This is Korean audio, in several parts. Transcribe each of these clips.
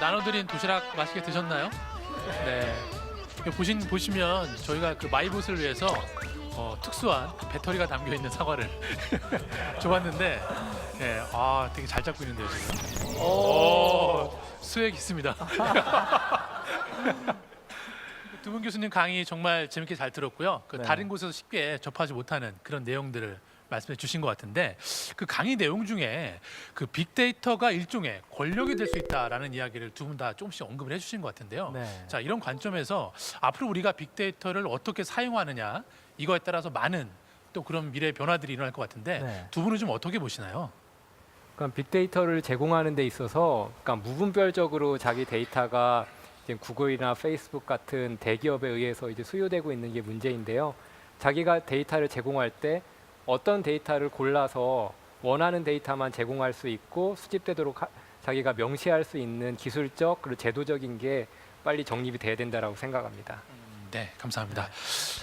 나눠드린 도시락 맛있게 드셨나요? 네. 이거 보시면 저희가 그 마이봇을 위해서 특수한 배터리가 담겨 있는 사과를 줘봤는데, 예, 되게 잘 잡고 있는데요 지금. 수액 있습니다. 두 분 교수님 강의 정말 재밌게 잘 들었고요. 네. 다른 곳에서 쉽게 접하지 못하는 그런 내용들을 말씀해 주신 것 같은데, 그 강의 내용 중에 그 빅데이터가 일종의 권력이 될 수 있다라는 이야기를 두 분 다 조금씩 언급을 해주신 것 같은데요. 네. 자, 이런 관점에서 앞으로 우리가 빅데이터를 어떻게 사용하느냐, 이거에 따라서 많은 또 그런 미래 변화들이 일어날 것 같은데, 네. 두 분은 좀 어떻게 보시나요? 그러니까 빅데이터를 제공하는 데 있어서 그러니까 무분별적으로 자기 데이터가 이제 구글이나 페이스북 같은 대기업에 의해서 이제 수요되고 있는 게 문제인데요. 자기가 데이터를 제공할 때 어떤 데이터를 골라서 원하는 데이터만 제공할 수 있고 수집되도록 자기가 명시할 수 있는 기술적 그리고 제도적인 게 빨리 정립이 돼야 된다라고 생각합니다. 네, 감사합니다.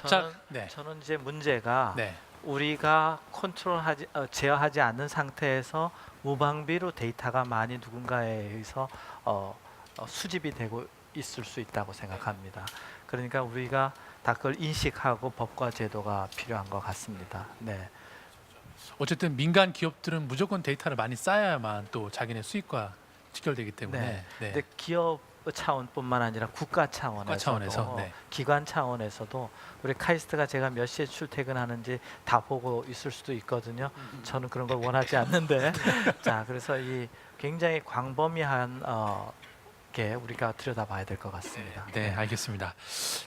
저는, 네. 저는 이제 문제가 네. 우리가 제어하지 않는 상태에서 무방비로 데이터가 많이 누군가에 의해서 수집이 되고 있을 수 있다고 생각합니다. 그러니까 우리가 다 그걸 인식하고 법과 제도가 필요한 것 같습니다. 네. 어쨌든 민간 기업들은 무조건 데이터를 많이 쌓아야만 또 자기네 수익과 직결되기 때문에. 네. 네. 근데 기업 차원뿐만 아니라 국가 차원에서도 네. 기관 차원에서도 우리 카이스트가 제가 몇 시에 출퇴근하는지 다 보고 있을 수도 있거든요. 저는 그런 걸 원하지 않는데 자 그래서 이 굉장히 광범위한 게 우리가 들여다봐야 될 것 같습니다. 네, 알겠습니다.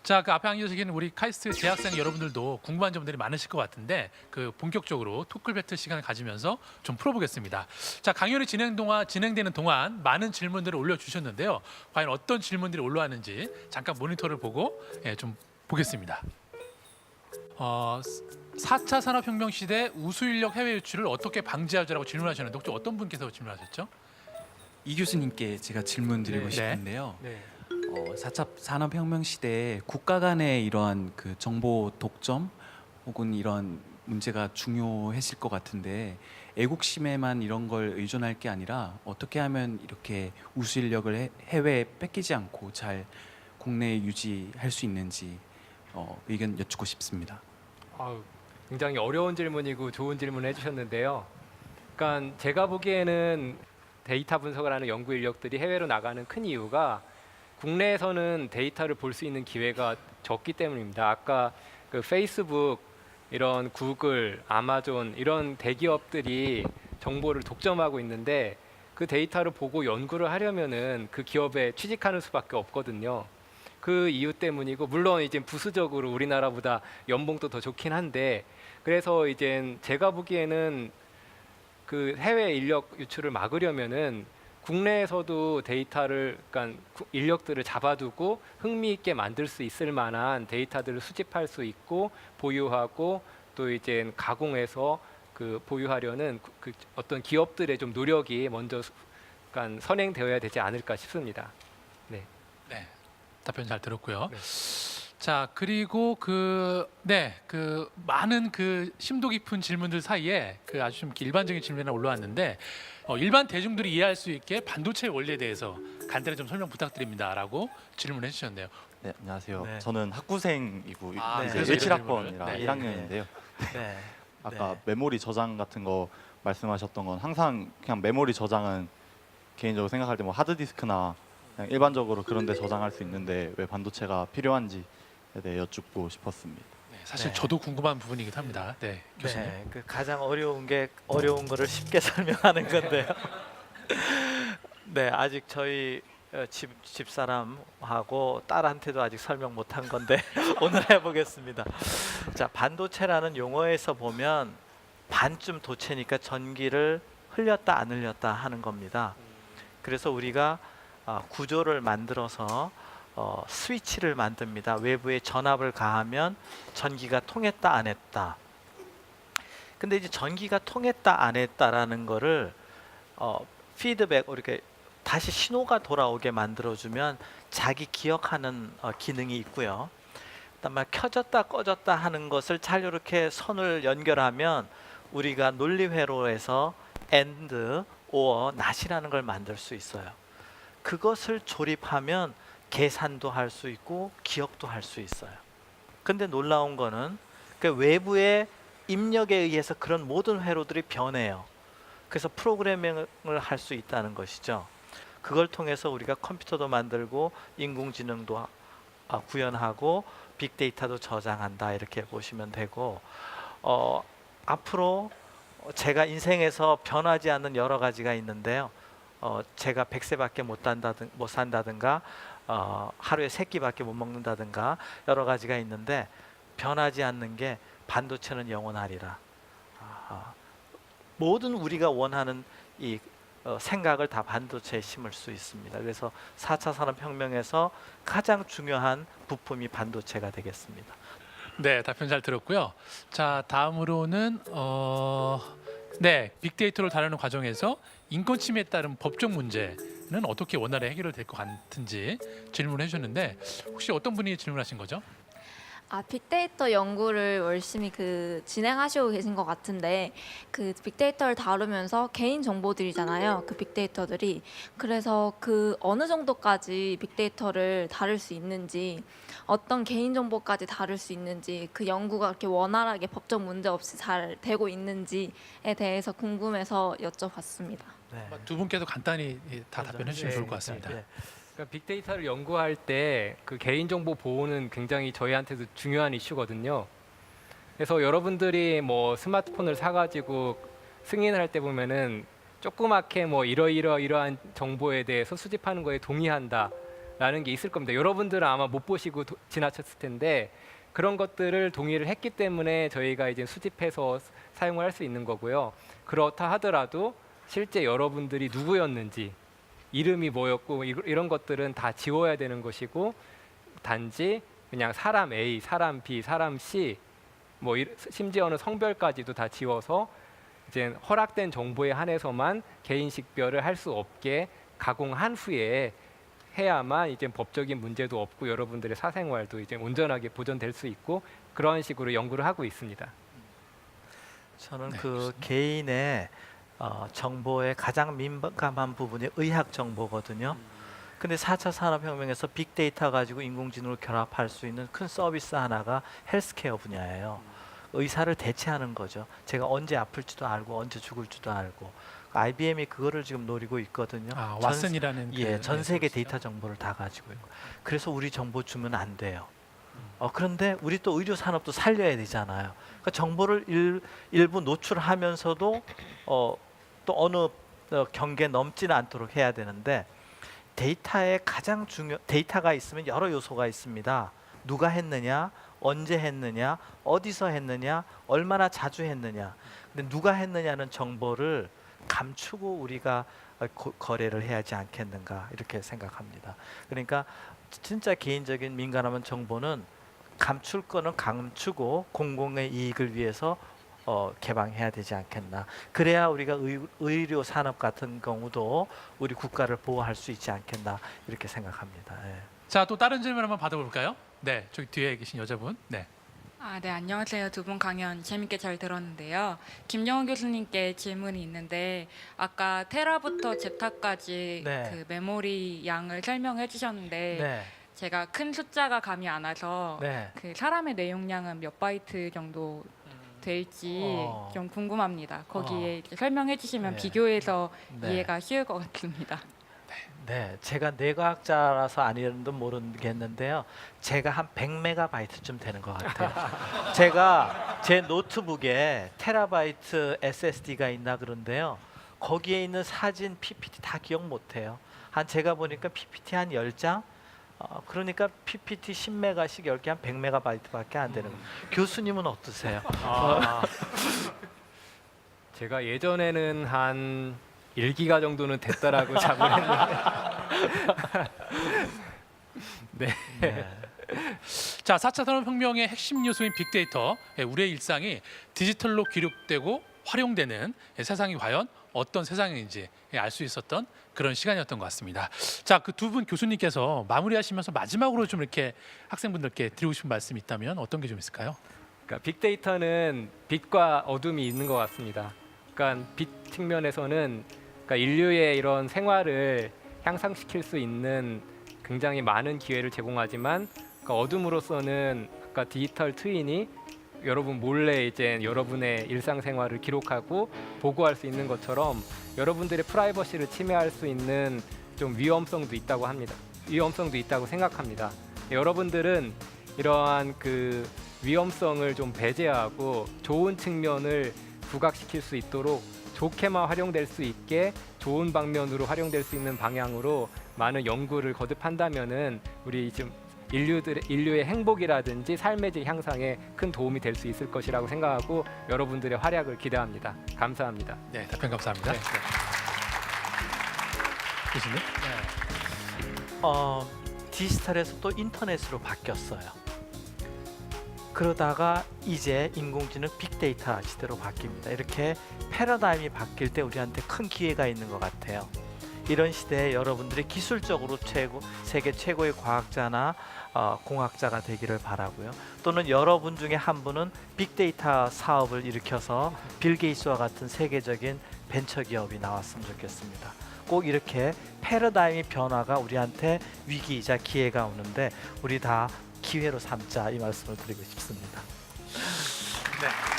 자, 그 앞에 앉으신 우리 카이스트 재학생 여러분들도 궁금한 점들이 많으실 것 같은데, 그 본격적으로 토클 배틀 시간을 가지면서 좀 풀어보겠습니다. 자, 강연이 진행되는 동안 많은 질문들을 올려주셨는데요. 과연 어떤 질문들이 올라왔는지 잠깐 모니터를 보고 좀 보겠습니다. 4차 산업혁명 시대 우수인력 해외 유출을 어떻게 방지하자라고 질문하셨는데, 혹시 어떤 분께서 질문하셨죠? 이 교수님께 제가 질문 드리고 네. 싶은데요. 네. 4차 산업혁명 시대에 국가 간의 이러한 그 정보 독점 혹은 이런 문제가 중요해질 것 같은데, 애국심에만 이런 걸 의존할 게 아니라 어떻게 하면 이렇게 우수 인력을 해외에 뺏기지 않고 잘 국내에 유지할 수 있는지 의견 여쭙고 싶습니다. 굉장히 어려운 질문이고 좋은 질문을 해주셨는데요. 그러니까 제가 보기에는 데이터 분석을 하는 연구 인력들이 해외로 나가는 큰 이유가 국내에서는 데이터를 볼 수 있는 기회가 적기 때문입니다. 아까 그 페이스북, 이런 구글, 아마존 이런 대기업들이 정보를 독점하고 있는데, 그 데이터를 보고 연구를 하려면은 그 기업에 취직하는 수밖에 없거든요. 그 이유 때문이고, 물론 이제 부수적으로 우리나라보다 연봉도 더 좋긴 한데, 그래서 이제 제가 보기에는 그 해외 인력 유출을 막으려면은 국내에서도 데이터를, 그러니까 인력들을 잡아두고 흥미있게 만들 수 있을 만한 데이터들을 수집할 수 있고 보유하고 또 이제 가공해서 그 보유하려는 그 어떤 기업들의 좀 노력이 먼저 그러니까 선행되어야 되지 않을까 싶습니다. 네. 네, 답변 잘 들었고요. 네. 자, 그리고 그 많은 그 심도 깊은 질문들 사이에 그 아주 좀 일반적인 질문이 올라왔는데, 일반 대중들이 이해할 수 있게 반도체 원리에 대해서 간단히 좀 설명 부탁드립니다라고 질문해 주셨네요. 네, 안녕하세요. 네. 저는 학부생이고 아, 이제 그래서 17학번이라 네. 1학년인데요. 네. 아까 네. 메모리 저장 같은 거 말씀하셨던 건 항상 그냥 메모리 저장은 개인적으로 생각할 때 뭐 하드디스크나 그냥 일반적으로 그런 데 저장할 수 있는데 왜 반도체가 필요한지에 대해 여쭙고 싶었습니다. 네, 사실 네. 저도 궁금한 부분이긴 합니다. 네, 교수님. 네, 그 가장 어려운 거를 쉽게 설명하는 건데요. 네, 아직 저희 집사람하고 딸한테도 아직 설명 못한 건데 오늘 해보겠습니다. 자, 반도체라는 용어에서 보면 반쯤 도체니까 전기를 흘렸다 안 흘렸다 하는 겁니다. 그래서 우리가 구조를 만들어서 스위치를 만듭니다. 외부에 전압을 가하면 전기가 통했다 안 했다. 근데 이제 전기가 통했다 안 했다라는 거를 피드백, 이렇게 다시 신호가 돌아오게 만들어주면 자기 기억하는 기능이 있고요. 그다음에 켜졌다 꺼졌다 하는 것을 잘 이렇게 선을 연결하면 우리가 논리회로에서 and, or, not이라는 걸 만들 수 있어요. 그것을 조립하면 계산도 할 수 있고 기억도 할 수 있어요. 근데 놀라운 거는 그 외부의 입력에 의해서 그런 모든 회로들이 변해요. 그래서 프로그래밍을 할 수 있다는 것이죠. 그걸 통해서 우리가 컴퓨터도 만들고 인공지능도 구현하고 빅데이터도 저장한다 이렇게 보시면 되고, 앞으로 제가 인생에서 변하지 않는 여러 가지가 있는데요. 제가 100세밖에 못 산다든가 하루에 3끼밖에 못 먹는다든가 여러 가지가 있는데 변하지 않는 게 반도체는 영원하리라. 모든 우리가 원하는 이 생각을 다 반도체에 심을 수 있습니다. 그래서 4차 산업혁명에서 가장 중요한 부품이 반도체가 되겠습니다. 네, 답변 잘 들었고요. 자, 다음으로는 네, 빅데이터를 다루는 과정에서 인권 침해에 따른 법적 문제는 어떻게 원활히 해결될 것 같은지 질문을 해주셨는데 혹시 어떤 분이 질문하신 거죠? 빅데이터 연구를 열심히 진행하시고 계신 것 같은데 그 빅데이터를 다루면서 개인 정보들이잖아요. 그 빅데이터들이. 그래서 그 어느 정도까지 빅데이터를 다룰 수 있는지, 어떤 개인 정보까지 다룰 수 있는지, 그 연구가 그렇게 원활하게 법적 문제 없이 잘 되고 있는지에 대해서 궁금해서 여쭤봤습니다. 네. 두 분께서 간단히 다 답변해 주시면 네, 좋을 것 같습니다. 네. 그러니까 빅데이터를 연구할 때 그 개인정보 보호는 굉장히 저희한테도 중요한 이슈거든요. 그래서 여러분들이 뭐 스마트폰을 사가지고 승인을 할 때 보면은 조그맣게 뭐 이러이러한 정보에 대해서 수집하는 거에 동의한다라는 게 있을 겁니다. 여러분들은 아마 못 보시고 지나쳤을 텐데 그런 것들을 동의를 했기 때문에 저희가 이제 수집해서 사용을 할 수 있는 거고요. 그렇다 하더라도 실제 여러분들이 누구였는지, 이름이 뭐였고 이런 것들은 다 지워야 되는 것이고, 단지 그냥 사람 A, 사람 B, 사람 C, 뭐 심지어는 성별까지도 다 지워서 이제 허락된 정보에 한해서만 개인 식별을 할 수 없게 가공한 후에 해야만 이제 법적인 문제도 없고 여러분들의 사생활도 이제 온전하게 보존될 수 있고, 그런 식으로 연구를 하고 있습니다. 저는 네, 그 좋습니다. 개인의 정보의 가장 민감한 부분이 의학 정보거든요. 근데 4차 산업혁명에서 빅데이터 가지고 인공지능을 결합할 수 있는 큰 서비스 하나가 헬스케어 분야예요. 의사를 대체하는 거죠. 제가 언제 아플지도 알고 언제 죽을지도 알고. IBM이 그거를 지금 노리고 있거든요. 왓슨이라는 전 세계 데이터 정보를 다 가지고 있고. 그래서 우리 정보 주면 안 돼요. 그런데 우리 또 의료 산업도 살려야 되잖아요. 그러니까 정보를 일부 노출하면서도 또 어느 경계 넘지는 않도록 해야 되는데, 데이터가 있으면 여러 요소가 있습니다. 누가 했느냐, 언제 했느냐, 어디서 했느냐, 얼마나 자주 했느냐. 근데 누가 했느냐는 정보를 감추고 우리가 거래를 해야 하지 않겠는가 이렇게 생각합니다. 그러니까 진짜 개인적인 민감한 정보는 감출 거는 감추고 공공의 이익을 위해서 개방해야 되지 않겠나. 그래야 우리가 의료 산업 같은 경우도 우리 국가를 보호할 수 있지 않겠나 이렇게 생각합니다. 예. 자, 또 다른 질문 한번 받아볼까요? 네, 저기 뒤에 계신 여자분. 네. 네, 안녕하세요. 두 분 강연 재밌게 잘 들었는데요. 김영훈 교수님께 질문이 있는데 아까 테라부터 제타까지 네. 그 메모리 양을 설명해 주셨는데 네. 제가 큰 숫자가 감이 안 와서 네. 그 사람의 내용량은 몇 바이트 정도 될지 좀 궁금합니다. 거기에 이제 설명해 주시면 네. 비교해서 네. 이해가 쉬울 것 같습니다. 네, 제가 뇌과학자라서 아니는지 모르겠는데요. 제가 한 100메가바이트쯤 되는 것 같아요. 제가 제 노트북에 테라바이트 SSD가 있나 그런데요. 거기에 있는 사진, PPT 다 기억 못해요. 제가 보니까 PPT 한 10장? 그러니까 PPT 10메가씩 10개 한 100메가바이트밖에 안 되는 거예요. 교수님은 어떠세요? 제가 예전에는 한 1기가 정도는 됐다라고 자부를 했는데 네. 자, 4차 산업혁명의 핵심 요소인 빅데이터, 우리의 일상이 디지털로 기록되고 활용되는 세상이 과연 어떤 세상인지 알 수 있었던 그런 시간이었던 것 같습니다. 자, 그 두 분 교수님께서 마무리하시면서 마지막으로 좀 이렇게 학생분들께 드리고 싶은 말씀이 있다면 어떤 게 좀 있을까요? 그러니까 빅데이터는 빛과 어둠이 있는 것 같습니다. 그러니까 빛 측면에서는 그러니까 인류의 이런 생활을 향상시킬 수 있는 굉장히 많은 기회를 제공하지만 그러니까 어둠으로서는 아까 디지털 트윈이 여러분 몰래 이제 여러분의 일상생활을 기록하고 보고할 수 있는 것처럼 여러분들의 프라이버시를 침해할 수 있는 좀 위험성도 있다고 합니다. 위험성도 있다고 생각합니다. 여러분들은 이러한 그 위험성을 좀 배제하고 좋은 측면을 부각시킬 수 있도록 좋게만 활용될 수 있게 좋은 방면으로 활용될 수 있는 방향으로 많은 연구를 거듭한다면은 우리 지금 인류의 행복이라든지 삶의 질 향상에 큰 도움이 될 수 있을 것이라고 생각하고 여러분들의 활약을 기대합니다. 감사합니다. 네, 답변 감사합니다. 네. 교수님. 디지털에서 또 인터넷으로 바뀌었어요. 그러다가 이제 인공지능 빅데이터 시대로 바뀝니다. 이렇게 패러다임이 바뀔 때 우리한테 큰 기회가 있는 것 같아요. 이런 시대에 여러분들이 기술적으로 세계 최고의 과학자나 공학자가 되기를 바라고요. 또는 여러분 중에 한 분은 빅데이터 사업을 일으켜서 빌 게이츠와 같은 세계적인 벤처 기업이 나왔으면 좋겠습니다. 꼭 이렇게 패러다임의 변화가 우리한테 위기이자 기회가 오는데 우리 다 기회로 삼자 이 말씀을 드리고 싶습니다. 네.